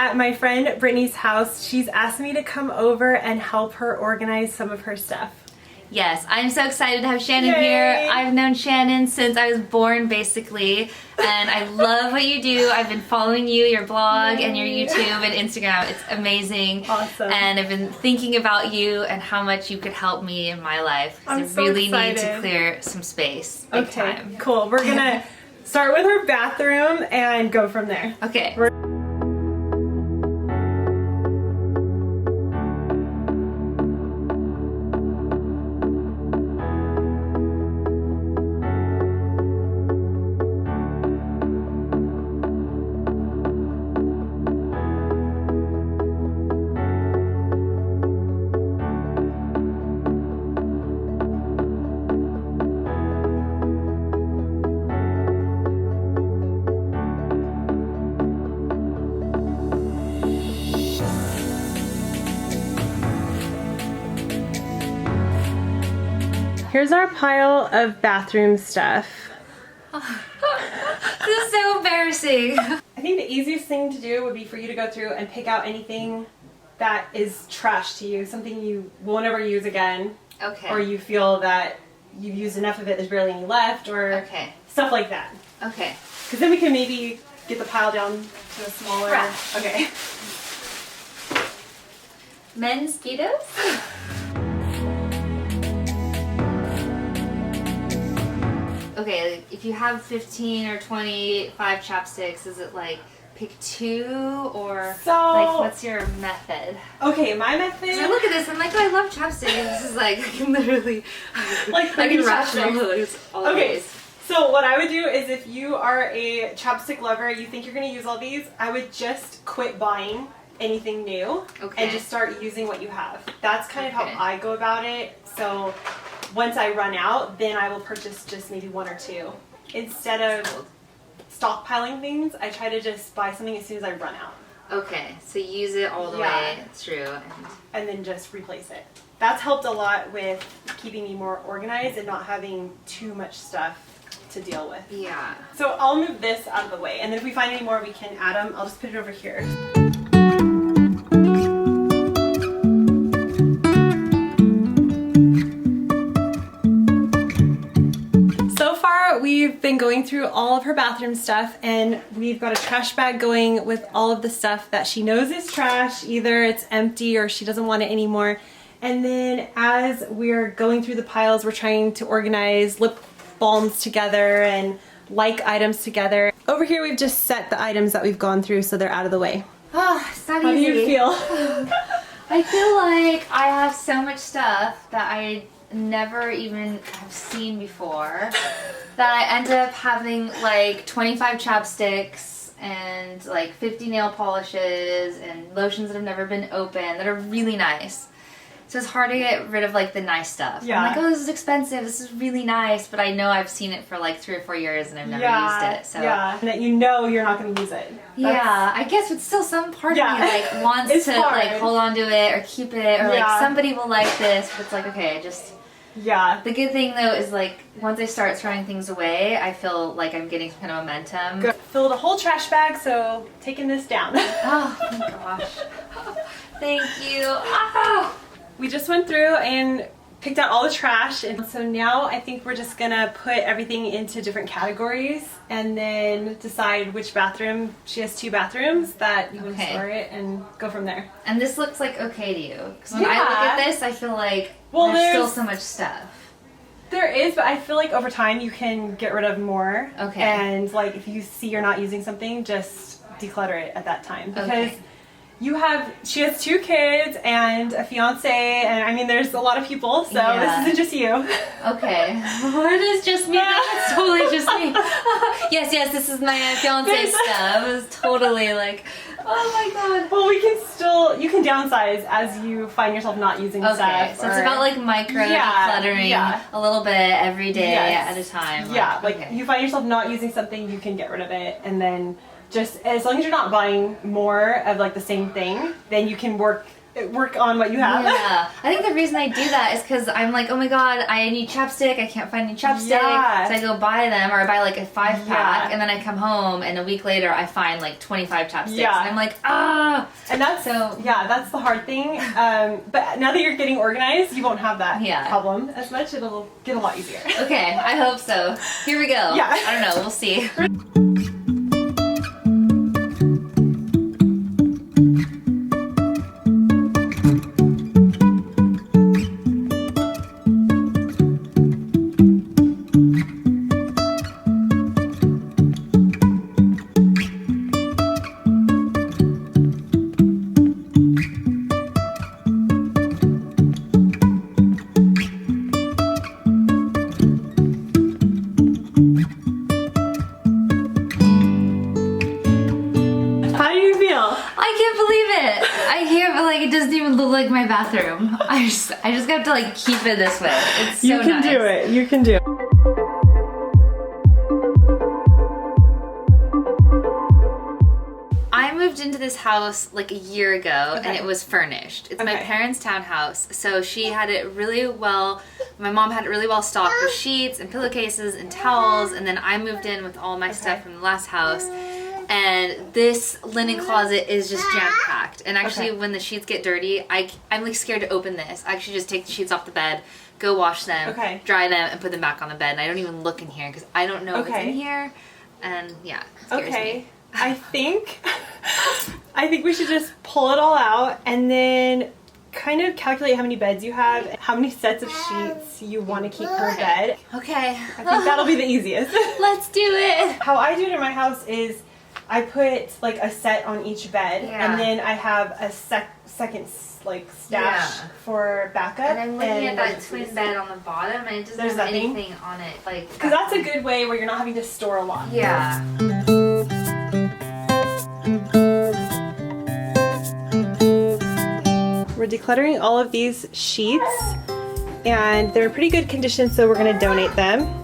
at my friend Brittany's house. She's asked me to come over and help her organize some of her stuff. Yes, I'm so excited to have Shannon Yay. here. I've known Shannon since I was born, basically, and I love what you do. I've been following you, your blog, Yay. and your YouTube and Instagram. It's amazing. Awesome. And I've been thinking about you and how much you could help me in my life. I'm I so really excited. need to clear some space. Big Okay, time. cool. We're gonna start with her bathroom and go from there. Okay. Here's our pile of bathroom stuff. This is so embarrassing. I think the easiest thing to do would be for you to go through and pick out anything that is trash to you, something you will never use again. Okay. Or you feel that you've used enough of it, there's barely any left, or Okay. stuff like that. Okay. Because then we can maybe get the pile down to a smaller... Trash. Okay. Men's Speedos? Okay, like, if you have 15 or 25 chapsticks, is it like pick 2 or So- like what's your method? Okay, my method... 'Cause I look at this, I'm like, oh, I love chapsticks. This is like, I can literally, Like I 30 can chapsticks. rationalize all of Okay, these. so what I would do is if you are a chapstick lover, you think you're going to use all these, I would just quit buying anything new Okay. and just start using what you have. That's kind of Okay. how I go about it. So once I run out, then I will purchase just maybe 1 or 2. Instead of stockpiling things, I try to just buy something as soon as I run out Okay, so use it all the Yeah. way through. and then just replace it. That's helped a lot with keeping me more organized and not having too much stuff to deal with. Yeah. So I'll move this out of the way, and then if we find any more, we can add them. I'll just put it over here. So far, we've been going through all of her bathroom stuff, and we've got a trash bag going with all of the stuff that she knows is trash. Either it's empty or she doesn't want it anymore. And then as we're going through the piles, we're trying to organize lip balms together and like items together. Over here, we've just set the items that we've gone through so they're out of the way. Oh, it's not How do easy. you feel? I feel like I have so much stuff that I never even have seen before that I end up having like 25 chapsticks and like 50 nail polishes and lotions that have never been opened that are really nice. So it's hard to get rid of like the nice stuff. Yeah. I'm like, oh, this is expensive, this is really nice, but I know I've seen it for like 3 or 4 years and I've never used it. So yeah, and that you know you're not going to use it. yeah, I guess, but still some part Yeah. of me like wants It's to hard. like hold on to it or keep it or Yeah. like somebody will like this, but it's like, okay, Yeah. the good thing though is like once I start throwing things away, I feel like I'm getting some kind of momentum. Good. Filled a whole trash bag, so taking this down. Oh my gosh. Thank you. Oh. We just went through and picked out all the trash, and so now I think we're just gonna put everything into different categories and then decide which bathroom. She has 2 bathrooms that you can Okay. store it and go from there. And this looks like okay to you. Because when I Yeah. look at this, I feel like Well, there's still there's- so much stuff. There is, but I feel like over time you can get rid of more. Okay. And like if you see you're not using something, just declutter it at that time. Because Okay. she has 2 kids and a fiance, and I mean there's a lot of people, so Yeah. this isn't just you. Okay. It is just me. It's totally just me. yes, this is my fiance There's- stuff. It was totally like, oh my god. Well, you can downsize as you find yourself not using Okay, stuff. so it's or- about like micro Yeah, decluttering yeah. a little bit every day Yes. at a time. Yeah, like okay. you find yourself not using something, you can get rid of it, and then just as long as you're not buying more of like the same thing, then you can work work on what you have. Yeah, I think the reason I do that is because I'm like, oh my god, I need chapstick. I can't find any chapstick, Yeah. so I go buy them, or I buy like a 5-pack, Yeah. and then I come home, and a week later I find like 25 chapsticks, Yeah. and I'm like, ah. And that's that's the hard thing. But now that you're getting organized, you won't have that problem as much. It'll get a lot easier. Okay, I hope so. Here we go. Yeah. I don't know. We'll see. It doesn't even look like my bathroom. I just have to like keep it this way. It's so nice. You can do it. You can do it. I moved into this house like a year ago and it was furnished. It's my parents' townhouse. So she had it really well, my mom had it really well stocked with sheets and pillowcases and towels, and then I moved in with all my stuff from the last house. And this linen closet is just jam-packed. And actually when the sheets get dirty, I'm like scared to open this. I actually just take the sheets off the bed, go wash them, dry them, and put them back on the bed. And I don't even look in here because I don't know what's in here. And yeah, it scares me. I think we should just pull it all out and then kind of calculate how many beds you have, how many sets of sheets you want to keep per bed. Okay. I think that'll be the easiest. Let's do it. How I do it in my house is I put like a set on each bed, and then I have a second like stash for backup. And I'm looking at that twin bed on the bottom, and it doesn't have anything on it, like because that's a good way where you're not having to store a lot. Yeah. We're decluttering all of these sheets, and they're in pretty good condition, so we're going to donate them.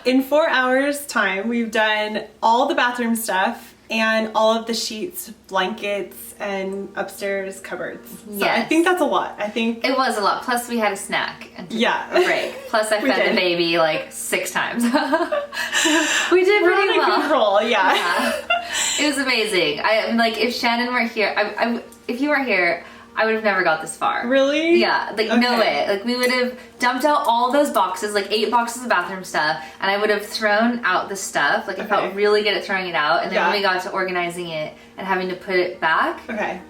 In 4 hours time, we've done all the bathroom stuff and all of the sheets, blankets, and upstairs cupboards. So I think that's a lot. I think it was a lot. Plus we had a snack and a break. Plus I fed the baby like 6 times. We did pretty well. Control, yeah. It was amazing. I'm like, if Shannon were here, if you were here, I would have never got this far. Really? Yeah, like no way. Like we would have dumped out all those boxes, like 8 boxes of bathroom stuff, and I would have thrown out the stuff. Like I felt really good at throwing it out, and then when we got to organizing it and having to put it back,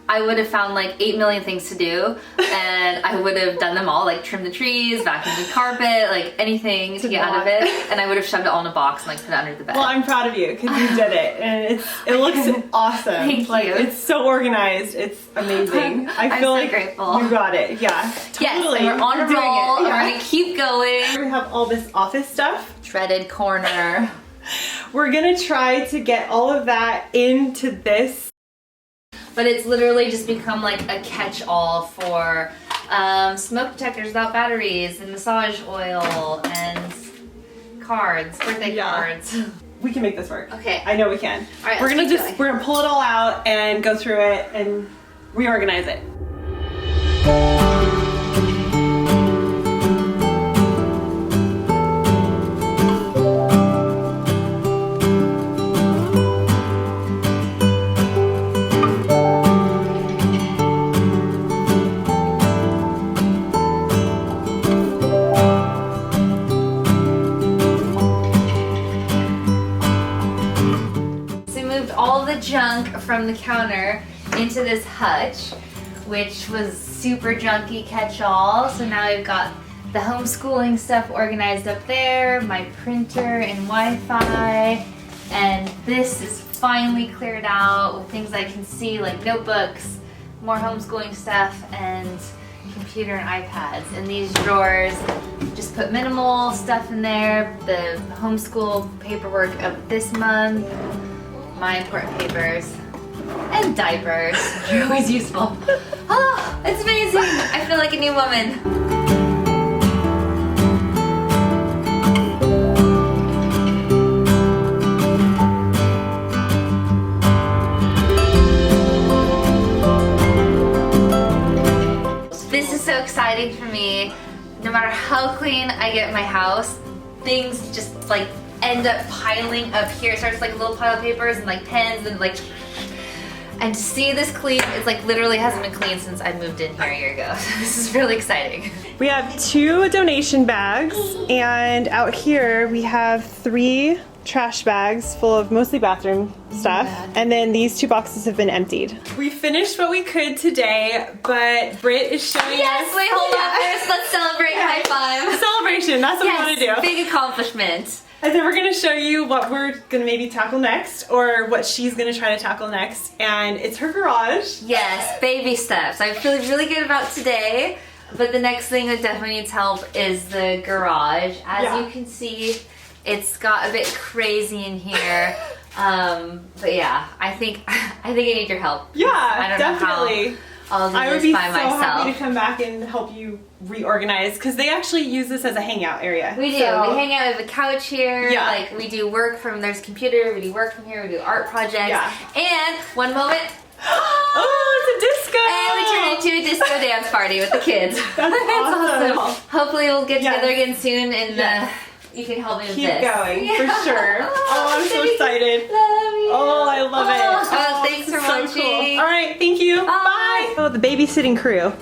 I would have found like 8 million things to do, and I would have done them all, like trim the trees, vacuum the carpet, like anything to get out of it, and I would have shoved it all in a box and like put it under the bed. Well, I'm proud of you because you did it, and it looks awesome. Thank you. It's so organized. It's amazing. I feel like grateful. You got it. Yeah. Totally. Yes, and we're on a roll. We're gonna keep going. We have all this office stuff. Shredded corner. We're gonna try to get all of that into this. But it's literally just become like a catch-all for smoke detectors without batteries and massage oil and cards, birthday cards. We can make this work. Okay. I know we can. All right, we're gonna pull it all out and go through it and reorganize it. Junk from the counter into this hutch, which was super junky catch-all. So now I've got the homeschooling stuff organized up there, my printer and Wi-Fi, and this is finally cleared out with things I can see like notebooks, more homeschooling stuff, and computer and iPads. And these drawers, just put minimal stuff in there, the homeschool paperwork of this month, my important papers, and diapers, which are always useful. Oh, it's amazing. I feel like a new woman. This is so exciting for me. No matter how clean I get my house, things just like end up piling up here. It starts like a little pile of papers and like pens and like, and to see this clean, it's like literally hasn't been clean since I moved in here a year ago. So this is really exciting. We have 2 donation bags, and out here we have 3 trash bags full of mostly bathroom stuff, and then these 2 boxes have been emptied. We finished what we could today, but Britt is showing us. Wait, hold on first. Let's celebrate. High five. Celebration, that's what we want to do. Big accomplishment. And then we're gonna show you what we're gonna maybe tackle next, or what she's gonna try to tackle next, and it's her garage. Yes, baby steps. I feel really good about today, but the next thing that definitely needs help is the garage. As you can see, it's got a bit crazy in here. But yeah, I think I need your help. Yeah, I don't definitely. know how I'll do I would this be by so myself. happy to come back and help you reorganize, because they actually use this as a hangout area. We do. So, we hang out with a couch here. Yeah. Like we do work from there's a computer. We do work from here. We do art projects. Yeah. And one moment. Oh, it's a disco! And we turn into a disco dance party with the kids. That's awesome. Hopefully we'll get Yes. together again soon and Yes. you can help me with Keep this. going, for sure. Oh, I'm so excited. Love you. Oh, I love it. Oh, thanks for so watching. cool. All right, thank you. Bye. Oh, the babysitting crew.